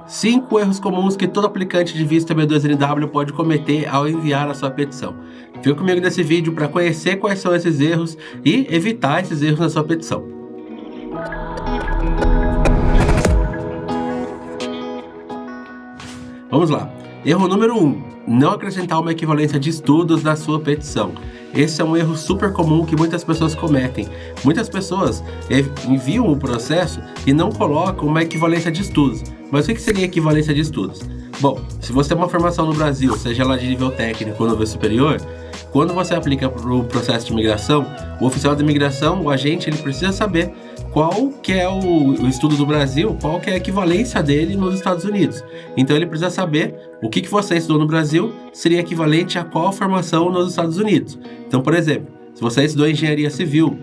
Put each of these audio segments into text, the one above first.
5 erros comuns que todo aplicante de visto B2NW pode cometer ao enviar a sua petição. Fica comigo nesse vídeo para conhecer quais são esses erros e evitar esses erros na sua petição. Vamos lá. Erro número 1. Não acrescentar uma equivalência de estudos na sua petição. Esse é um erro super comum que muitas pessoas cometem. Muitas pessoas enviam o processo e não colocam uma equivalência de estudos. Mas o que seria equivalência de estudos? Bom, se você tem uma formação no Brasil, seja ela de nível técnico ou nível superior, quando você aplica para o processo de imigração, o oficial de imigração, o agente, ele precisa saber qual que é o estudo do Brasil, qual que é a equivalência dele nos Estados Unidos. Então ele precisa saber o que você estudou no Brasil seria equivalente a qual formação nos Estados Unidos. Então, por exemplo, se você estudou engenharia civil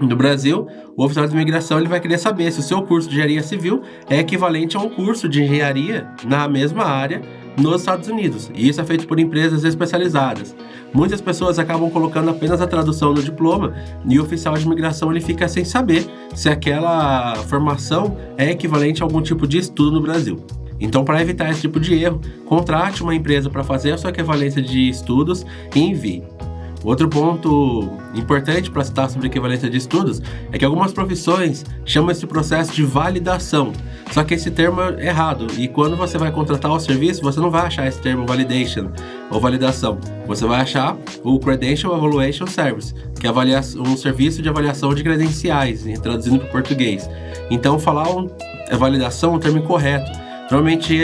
no Brasil, o oficial de imigração ele vai querer saber se o seu curso de engenharia civil é equivalente a um curso de engenharia na mesma área nos Estados Unidos. E isso é feito por empresas especializadas. Muitas pessoas acabam colocando apenas a tradução no diploma e o oficial de imigração ele fica sem saber se aquela formação é equivalente a algum tipo de estudo no Brasil. Então, para evitar esse tipo de erro, contrate uma empresa para fazer a sua equivalência de estudos e envie. Outro ponto importante para citar sobre equivalência de estudos é que algumas profissões chamam esse processo de validação. Só que esse termo é errado e quando você vai contratar o serviço, você não vai achar esse termo validation ou validação. Você vai achar o Credential Evaluation Service, que é um serviço de avaliação de credenciais, traduzindo para o português. Então, falar validação é um termo incorreto. Normalmente,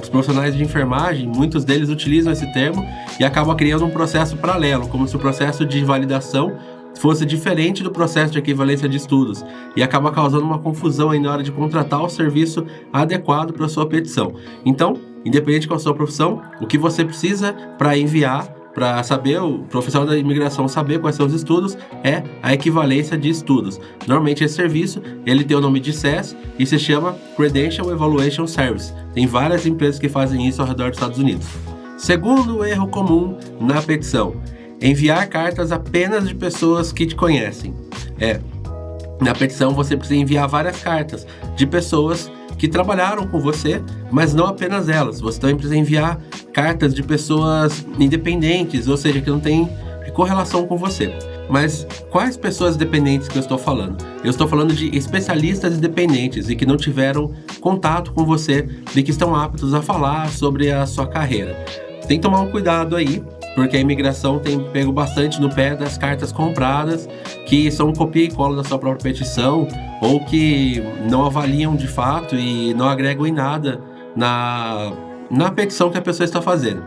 os profissionais de enfermagem, muitos deles utilizam esse termo e acabam criando um processo paralelo, como se o processo de validação fosse diferente do processo de equivalência de estudos e acaba causando uma confusão aí na hora de contratar o serviço adequado para a sua petição. Então, independente qual a sua profissão, o que você precisa para enviar, para saber, o profissional da imigração saber quais são os estudos, é a equivalência de estudos. Normalmente esse serviço, ele tem o nome de CES e se chama Credential Evaluation Service. Tem várias empresas que fazem isso ao redor dos Estados Unidos. Segundo erro comum na petição, enviar cartas apenas de pessoas que te conhecem. Na petição você precisa enviar várias cartas de pessoas que trabalharam com você, mas não apenas elas. Você também precisa enviar cartas de pessoas independentes, ou seja, que não tem correlação com você. Mas quais pessoas dependentes que eu estou falando? Eu estou falando de especialistas independentes e que não tiveram contato com você e que estão aptos a falar sobre a sua carreira. Tem que tomar um cuidado aí, porque a imigração tem pego bastante no pé das cartas compradas, que são copia e cola da sua própria petição, ou que não avaliam de fato e não agregam em nada na petição que a pessoa está fazendo.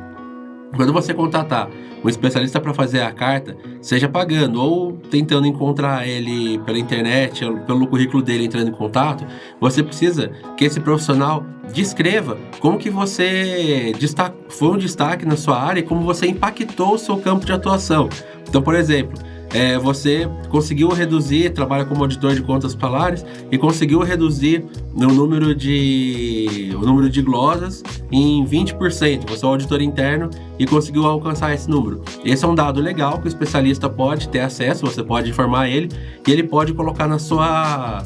Quando você contratar um especialista para fazer a carta, seja pagando ou tentando encontrar ele pela internet, pelo currículo dele entrando em contato, você precisa que esse profissional descreva como que você foi um destaque na sua área e como você impactou o seu campo de atuação. Então, por exemplo, você conseguiu reduzir, trabalha como auditor de contas palares e conseguiu reduzir o número de glosas em 20%. Você é um auditor interno e conseguiu alcançar esse número. Esse é um dado legal que o especialista pode ter acesso, você pode informar ele e ele pode colocar na sua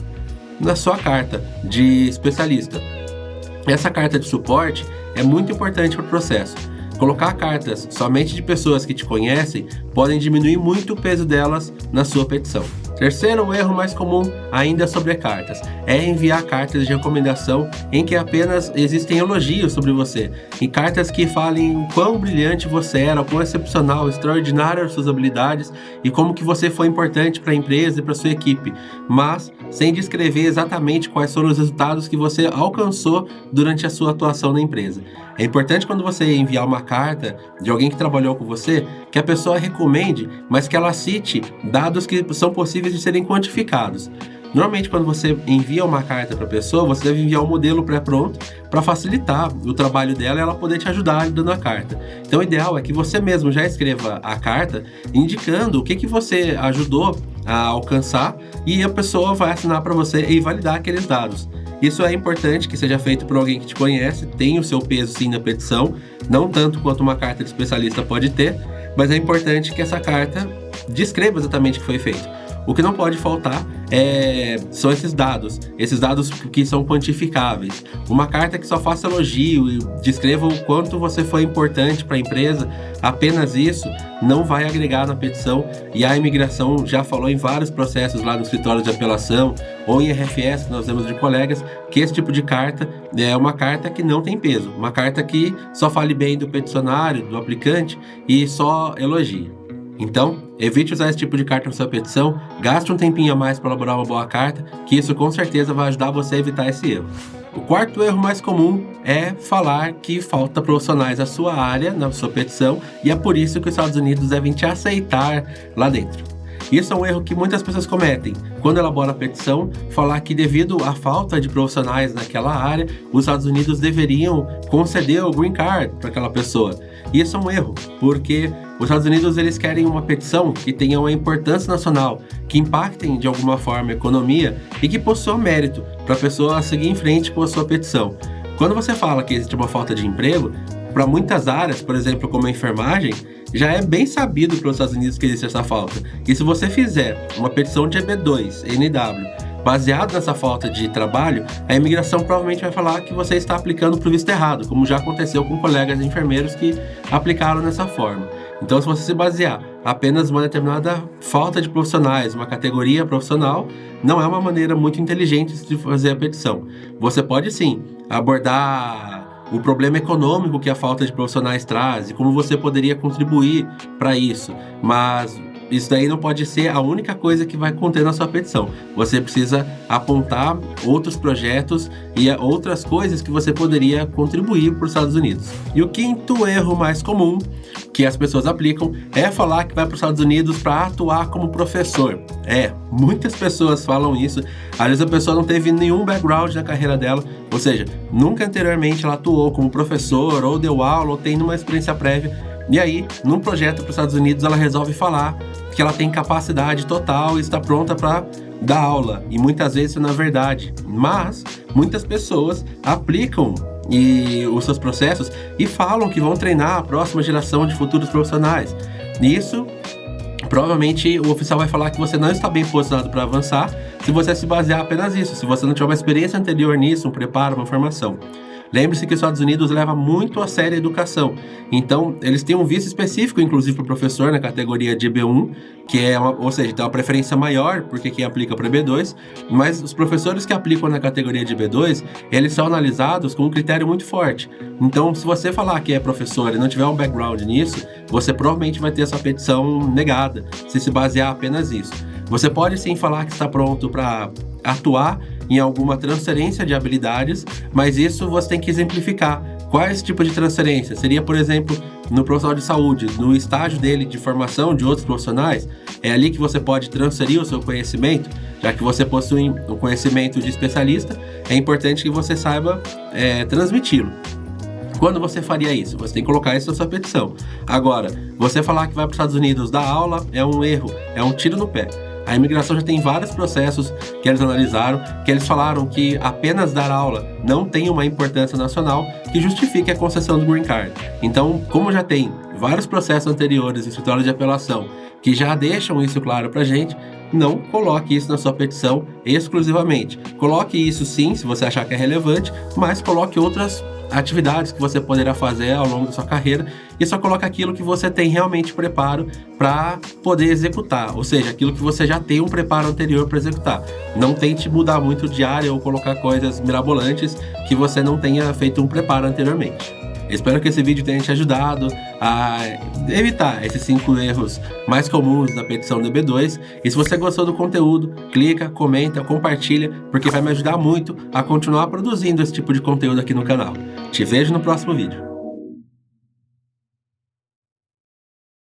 carta de especialista. Essa carta de suporte é muito importante para o processo. Colocar cartas somente de pessoas que te conhecem podem diminuir muito o peso delas na sua petição. Terceiro erro mais comum ainda sobre cartas é enviar cartas de recomendação em que apenas existem elogios sobre você, em cartas que falem o quão brilhante você era, o quão excepcional, extraordinárias suas habilidades e como que você foi importante para a empresa e para sua equipe, mas sem descrever exatamente quais foram os resultados que você alcançou durante a sua atuação na empresa. É importante quando você enviar uma carta de alguém que trabalhou com você, que a pessoa recomende, mas que ela cite dados que são possíveis de serem quantificados. Normalmente, quando você envia uma carta para a pessoa, você deve enviar um modelo pré-pronto para facilitar o trabalho dela e ela poder te ajudar dando a carta. Então, o ideal é que você mesmo já escreva a carta indicando o que você ajudou a alcançar e a pessoa vai assinar para você e validar aqueles dados. Isso é importante que seja feito por alguém que te conhece, tem o seu peso sim na petição, não tanto quanto uma carta de especialista pode ter, mas é importante que essa carta descreva exatamente o que foi feito. O que não pode faltar são esses dados que são quantificáveis. Uma carta que só faça elogio e descreva o quanto você foi importante para a empresa, apenas isso não vai agregar na petição, e a imigração já falou em vários processos lá no escritório de apelação ou em RFS, que nós temos de colegas, que esse tipo de carta é uma carta que não tem peso, uma carta que só fale bem do peticionário, do aplicante e só elogie. Então, evite usar esse tipo de carta na sua petição, gaste um tempinho a mais para elaborar uma boa carta, que isso com certeza vai ajudar você a evitar esse erro. O quarto erro mais comum é falar que falta profissionais da sua área, na sua petição, e é por isso que os Estados Unidos devem te aceitar lá dentro. Isso é um erro que muitas pessoas cometem. Quando elabora a petição, falar que devido à falta de profissionais naquela área, os Estados Unidos deveriam conceder o green card para aquela pessoa. Isso é um erro, porque os Estados Unidos eles querem uma petição que tenha uma importância nacional, que impactem de alguma forma a economia e que possua mérito para a pessoa seguir em frente com a sua petição. Quando você fala que existe uma falta de emprego, para muitas áreas, por exemplo, como a enfermagem, já é bem sabido pelos Estados Unidos que existe essa falta. E se você fizer uma petição de EB2, NW, baseado nessa falta de trabalho, a imigração provavelmente vai falar que você está aplicando para o visto errado, como já aconteceu com colegas enfermeiros que aplicaram dessa forma. Então, se você se basear apenas uma determinada falta de profissionais, uma categoria profissional, não é uma maneira muito inteligente de fazer a petição. Você pode sim abordar o problema econômico que a falta de profissionais traz e como você poderia contribuir para isso, mas isso daí não pode ser a única coisa que vai conter na sua petição. Você precisa apontar outros projetos e outras coisas que você poderia contribuir para os Estados Unidos. E o quinto erro mais comum que as pessoas aplicam é falar que vai para os Estados Unidos para atuar como professor. Muitas pessoas falam isso. Às vezes a pessoa não teve nenhum background na carreira dela, ou seja, nunca anteriormente ela atuou como professor ou deu aula ou tem uma experiência prévia. E aí, num projeto para os Estados Unidos, ela resolve falar que ela tem capacidade total e está pronta para dar aula. E muitas vezes isso não é verdade. Mas muitas pessoas aplicam os seus processos e falam que vão treinar a próxima geração de futuros profissionais. Nisso, provavelmente o oficial vai falar que você não está bem posicionado para avançar se você se basear apenas nisso, se você não tiver uma experiência anterior nisso, um preparo, uma formação. Lembre-se que os Estados Unidos leva muito a sério a educação. Então, eles têm um visto específico, inclusive para o professor, na categoria de B1, que ou seja, tem uma preferência maior, porque quem aplica para B2, mas os professores que aplicam na categoria de B2, eles são analisados com um critério muito forte. Então, se você falar que é professor e não tiver um background nisso, você provavelmente vai ter essa petição negada, se basear apenas nisso. Você pode sim falar que está pronto para atuar em alguma transferência de habilidades, mas isso você tem que exemplificar. Qual é esse tipo de transferência? Seria, por exemplo, no profissional de saúde, no estágio dele de formação de outros profissionais, é ali que você pode transferir o seu conhecimento, já que você possui um conhecimento de especialista, é importante que você saiba transmiti-lo. Quando você faria isso? Você tem que colocar isso na sua petição. Agora, você falar que vai para os Estados Unidos dar aula é um erro, é um tiro no pé. A imigração já tem vários processos que eles analisaram, que eles falaram que apenas dar aula não tem uma importância nacional que justifique a concessão do green card. Então, como já tem vários processos anteriores em escritório de apelação que já deixam isso claro pra gente, não coloque isso na sua petição exclusivamente. Coloque isso sim, se você achar que é relevante, mas coloque outras atividades que você poderá fazer ao longo da sua carreira e só coloca aquilo que você tem realmente preparo para poder executar, ou seja, aquilo que você já tem um preparo anterior para executar. Não tente mudar muito de área ou colocar coisas mirabolantes que você não tenha feito um preparo anteriormente. Espero que esse vídeo tenha te ajudado a evitar esses 5 erros mais comuns da petição do EB2. E se você gostou do conteúdo, clica, comenta, compartilha, porque vai me ajudar muito a continuar produzindo esse tipo de conteúdo aqui no canal. Te vejo no próximo vídeo.